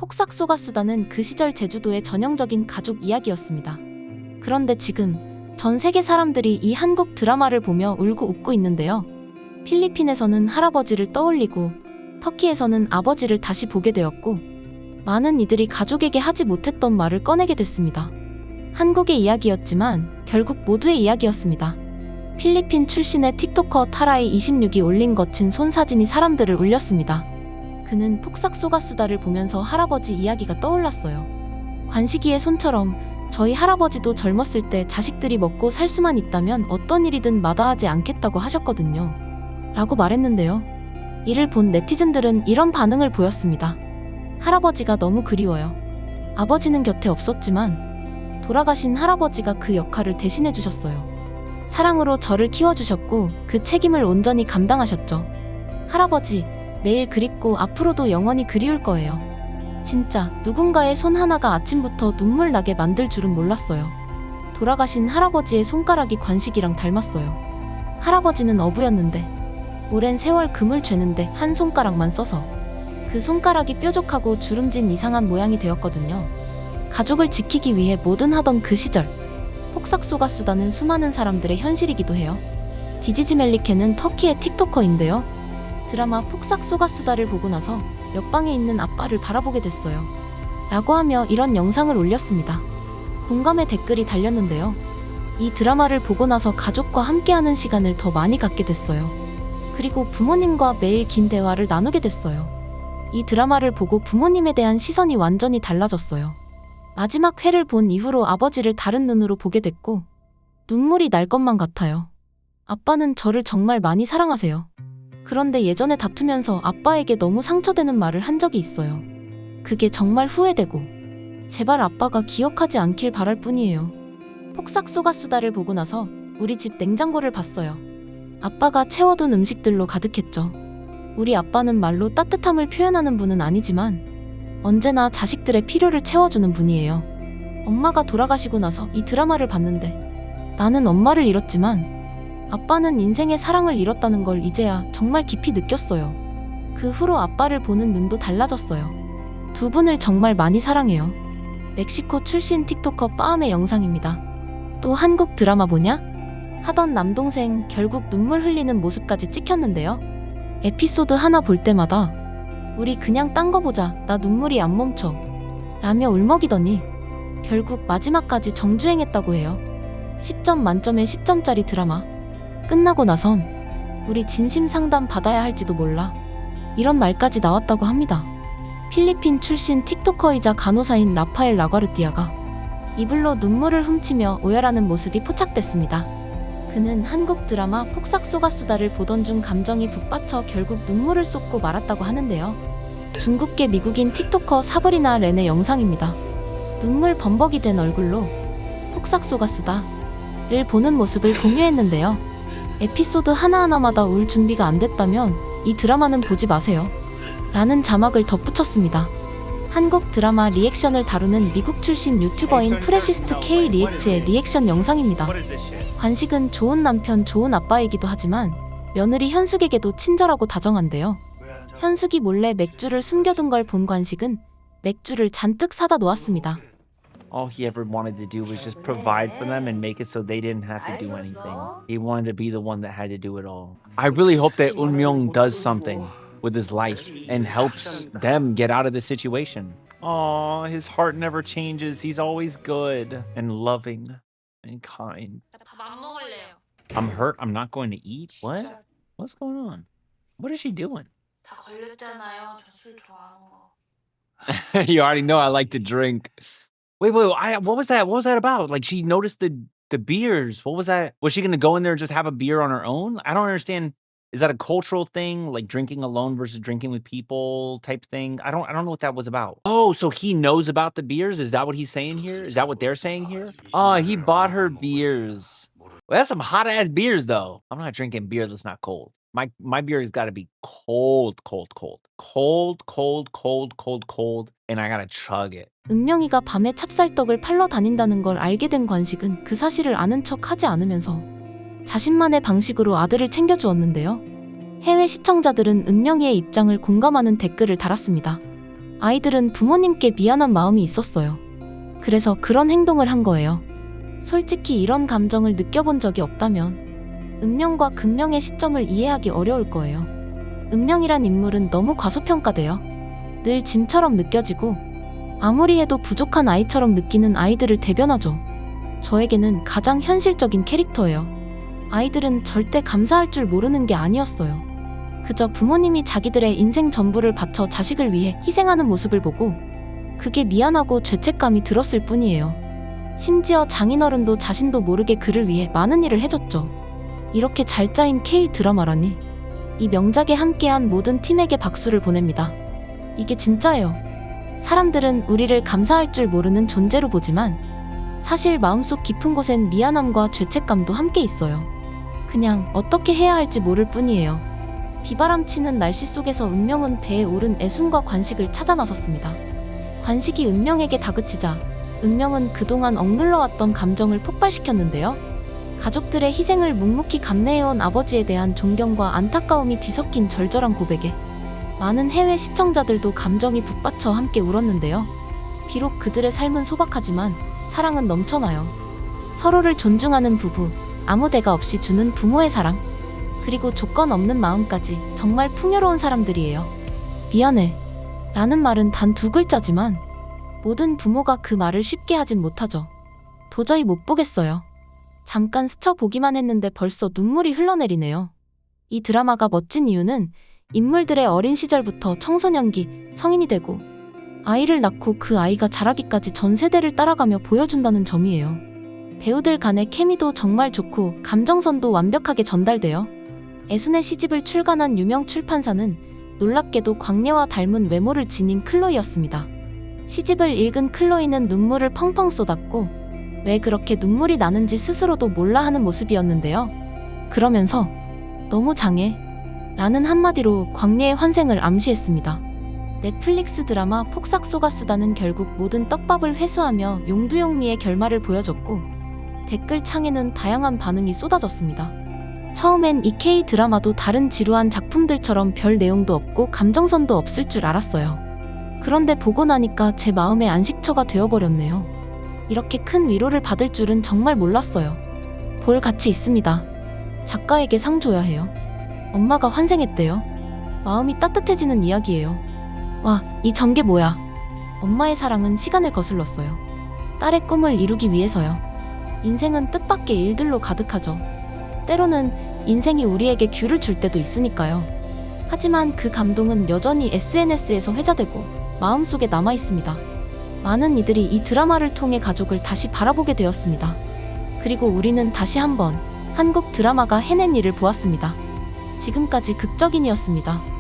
폭삭 속았수다는 그 시절 제주도의 전형적인 가족 이야기였습니다. 그런데 지금 전 세계 사람들이 이 한국 드라마를 보며 울고 웃고 있는데요. 필리핀에서는 할아버지를 떠올리고 터키에서는 아버지를 다시 보게 되었고 많은 이들이 가족에게 하지 못했던 말을 꺼내게 됐습니다. 한국의 이야기였지만 결국 모두의 이야기였습니다. 필리핀 출신의 틱토커 타라이 26이 올린 거친 손 사진이 사람들을 울렸습니다. 그는 폭삭 속았수다를 보면서 할아버지 이야기가 떠올랐어요. 관식이의 손처럼 저희 할아버지도 젊었을 때 자식들이 먹고 살 수만 있다면 어떤 일이든 마다하지 않겠다고 하셨거든요. 라고 말했는데요. 이를 본 네티즌들은 이런 반응을 보였습니다. 할아버지가 너무 그리워요. 아버지는 곁에 없었지만 돌아가신 할아버지가 그 역할을 대신해 주셨어요. 사랑으로 저를 키워주셨고 그 책임을 온전히 감당하셨죠. 할아버지, 매일 그립고 앞으로도 영원히 그리울 거예요. 진짜 누군가의 손 하나가 아침부터 눈물 나게 만들 줄은 몰랐어요. 돌아가신 할아버지의 손가락이 관식이랑 닮았어요. 할아버지는 어부였는데 오랜 세월 금을 죄는데 한 손가락만 써서 그 손가락이 뾰족하고 주름진 이상한 모양이 되었거든요. 가족을 지키기 위해 뭐든 하던 그 시절, 폭삭 속았수다는 수많은 사람들의 현실이기도 해요. 디지지 멜리케는 터키의 틱토커인데요. 드라마 폭삭 속았수다를 보고 나서 옆방에 있는 아빠를 바라보게 됐어요. 라고 하며 이런 영상을 올렸습니다. 공감의 댓글이 달렸는데요. 이 드라마를 보고 나서 가족과 함께하는 시간을 더 많이 갖게 됐어요. 그리고 부모님과 매일 긴 대화를 나누게 됐어요. 이 드라마를 보고 부모님에 대한 시선이 완전히 달라졌어요. 마지막 회를 본 이후로 아버지를 다른 눈으로 보게 됐고 눈물이 날 것만 같아요. 아빠는 저를 정말 많이 사랑하세요. 그런데 예전에 다투면서 아빠에게 너무 상처되는 말을 한 적이 있어요. 그게 정말 후회되고 제발 아빠가 기억하지 않길 바랄 뿐이에요. 폭삭 속았수다를 보고 나서 우리 집 냉장고를 봤어요. 아빠가 채워둔 음식들로 가득했죠. 우리 아빠는 말로 따뜻함을 표현하는 분은 아니지만 언제나 자식들의 필요를 채워주는 분이에요. 엄마가 돌아가시고 나서 이 드라마를 봤는데 나는 엄마를 잃었지만 아빠는 인생의 사랑을 잃었다는 걸 이제야 정말 깊이 느꼈어요. 그 후로 아빠를 보는 눈도 달라졌어요. 두 분을 정말 많이 사랑해요. 멕시코 출신 틱토커 빠음의 영상입니다. 또 한국 드라마 보냐? 하던 남동생 결국 눈물 흘리는 모습까지 찍혔는데요. 에피소드 하나 볼 때마다 우리 그냥 딴 거 보자, 나 눈물이 안 멈춰 라며 울먹이더니 결국 마지막까지 정주행했다고 해요. 10점 만점에 10점짜리 드라마 끝나고 나선 우리 진심 상담 받아야 할지도 몰라 이런 말까지 나왔다고 합니다. 필리핀 출신 틱토커이자 간호사인 라파엘 라과르띠아가 이불로 눈물을 훔치며 오열하는 모습이 포착됐습니다. 그는 한국 드라마 폭삭 속았수다를 보던 중 감정이 북받쳐 결국 눈물을 쏟고 말았다고 하는데요. 중국계 미국인 틱토커 사브리나 렌의 영상입니다. 눈물 범벅이 된 얼굴로 폭삭 속았수다를 보는 모습을 공유했는데요. 에피소드 하나하나마다 울 준비가 안 됐다면 이 드라마는 보지 마세요 라는 자막을 덧붙였습니다. 한국 드라마 리액션을 다루는 미국 출신 유튜버인 프레시스트 K 리액츠의 리액션 영상입니다. 관식은 좋은 남편, 좋은 아빠이기도 하지만 며느리 현숙에게도 친절하고 다정한데요. 현숙이 몰래 맥주를 숨겨둔 걸 본 관식은 맥주를 잔뜩 사다 놓았습니다. All he ever wanted to do was just provide for them and make it so they didn't have to do anything. He wanted to be the one that had to do it all. I really hope that Eun-myung does something with his life and helps them get out of the situation. Aw, his heart never changes. He's always good and loving and kind. 밥 안 먹을래요. I'm hurt. I'm not going to eat. What? What's going on? What is she doing? 다 걸렸잖아요. 저 술 좋아하는 거. You already know I like to drink. Wait, what was that? What was that about? Like she noticed the beers. What was that? Was she gonna go in there and just have a beer on her own? I don't understand. Is that a cultural thing, like drinking alone versus drinking with people type thing? I don't know what that was about. Oh, so he knows about the beers? Is that what he's saying here? Is that what they're saying here? Oh, he bought her beers. Well, that's some hot ass beers though. I'm not drinking beer that's not cold. My beer has got to be cold, and I gotta chug it. 은명이가 밤에 찹쌀떡을 팔러 다닌다는 걸 알게 된 관식은 그 사실을 아는 척 하지 않으면서 자신만의 방식으로 아들을 챙겨주었는데요. 해외 시청자들은 은명이의 입장을 공감하는 댓글을 달았습니다. 아이들은 부모님께 미안한 마음이 있었어요. 그래서 그런 행동을 한 거예요. 솔직히 이런 감정을 느껴본 적이 없다면 은명과 근명의 시점을 이해하기 어려울 거예요. 은명이란 인물은 너무 과소평가돼요. 늘 짐처럼 느껴지고 아무리 해도 부족한 아이처럼 느끼는 아이들을 대변하죠. 저에게는 가장 현실적인 캐릭터예요. 아이들은 절대 감사할 줄 모르는 게 아니었어요. 그저 부모님이 자기들의 인생 전부를 바쳐 자식을 위해 희생하는 모습을 보고 그게 미안하고 죄책감이 들었을 뿐이에요. 심지어 장인어른도 자신도 모르게 그를 위해 많은 일을 해줬죠. 이렇게 잘 짜인 K-드라마라니. 이 명작에 함께한 모든 팀에게 박수를 보냅니다. 이게 진짜예요. 사람들은 우리를 감사할 줄 모르는 존재로 보지만 사실 마음속 깊은 곳엔 미안함과 죄책감도 함께 있어요. 그냥 어떻게 해야 할지 모를 뿐이에요. 비바람치는 날씨 속에서 은명은 배에 오른 애순과 관식을 찾아 나섰습니다. 관식이 은명에게 다그치자 은명은 그동안 억눌러왔던 감정을 폭발시켰는데요. 가족들의 희생을 묵묵히 감내해온 아버지에 대한 존경과 안타까움이 뒤섞인 절절한 고백에 많은 해외 시청자들도 감정이 북받쳐 함께 울었는데요. 비록 그들의 삶은 소박하지만 사랑은 넘쳐나요. 서로를 존중하는 부부, 아무 대가 없이 주는 부모의 사랑, 그리고 조건 없는 마음까지 정말 풍요로운 사람들이에요. 미안해 라는 말은 단 2글자지만 모든 부모가 그 말을 쉽게 하진 못하죠. 도저히 못 보겠어요. 잠깐 스쳐보기만 했는데 벌써 눈물이 흘러내리네요. 이 드라마가 멋진 이유는 인물들의 어린 시절부터 청소년기, 성인이 되고 아이를 낳고 그 아이가 자라기까지 전 세대를 따라가며 보여준다는 점이에요. 배우들 간의 케미도 정말 좋고 감정선도 완벽하게 전달돼요. 애순의 시집을 출간한 유명 출판사는 놀랍게도 광예와 닮은 외모를 지닌 클로이였습니다. 시집을 읽은 클로이는 눈물을 펑펑 쏟았고 왜 그렇게 눈물이 나는지 스스로도 몰라 하는 모습이었는데요. 그러면서 너무 장해 라는 한마디로 광예의 환생을 암시했습니다. 넷플릭스 드라마 폭삭 속았수다는 결국 모든 떡밥을 회수하며 용두용미의 결말을 보여줬고 댓글창에는 다양한 반응이 쏟아졌습니다. 처음엔 이 K-드라마도 다른 지루한 작품들처럼 별 내용도 없고 감정선도 없을 줄 알았어요. 그런데 보고 나니까 제 마음의 안식처가 되어버렸네요. 이렇게 큰 위로를 받을 줄은 정말 몰랐어요. 볼 가치 있습니다. 작가에게 상 줘야 해요. 엄마가 환생했대요. 마음이 따뜻해지는 이야기예요. 와, 이 전개 뭐야. 엄마의 사랑은 시간을 거슬렀어요. 딸의 꿈을 이루기 위해서요. 인생은 뜻밖의 일들로 가득하죠. 때로는 인생이 우리에게 귤을 줄 때도 있으니까요. 하지만 그 감동은 여전히 SNS에서 회자되고 마음속에 남아있습니다. 많은 이들이 이 드라마를 통해 가족을 다시 바라보게 되었습니다. 그리고 우리는 다시 한번 한국 드라마가 해낸 일을 보았습니다. 지금까지 극적인이었습니다.